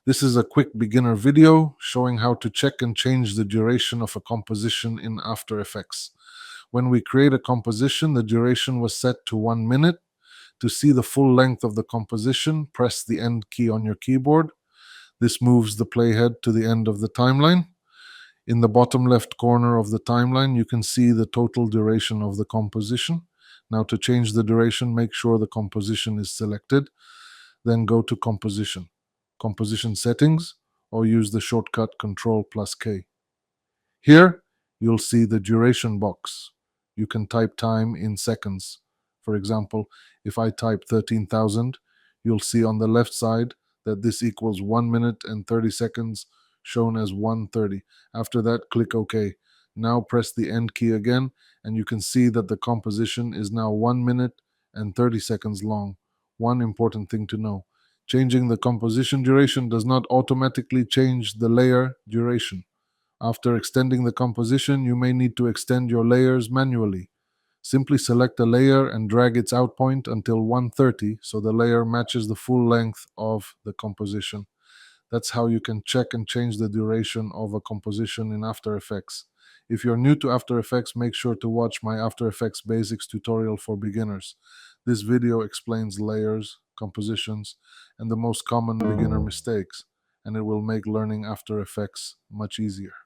This is a quick beginner video showing how to check and change the duration of a composition in After Effects. When we create a composition, the duration was set to 1 minute. To see the full length of the composition, press the End key on your keyboard. This moves the playhead to the end of the timeline. In the bottom left corner of the timeline, you can see the total duration of the composition. Now, to change the duration, make sure the composition is selected. Then go to Composition, Composition Settings, or use the shortcut Ctrl plus K. Here, you'll see the duration box. You can type time in seconds. For example, if I type 13,000, you'll see on the left side that this equals 1 minute and 30 seconds, shown as 1:30. After that, click OK. Now press the End key again, and you can see that the composition is now 1 minute and 30 seconds long. One important thing to know: changing the composition duration does not automatically change the layer duration. After extending the composition, you may need to extend your layers manually. Simply select a layer and drag its out point until 1:30 so the layer matches the full length of the composition. That's how you can check and change the duration of a composition in After Effects. If you're new to After Effects, make sure to watch my After Effects Basics tutorial for beginners. This video explains layers, compositions, and the most common beginner mistakes, and it will make learning After Effects much easier.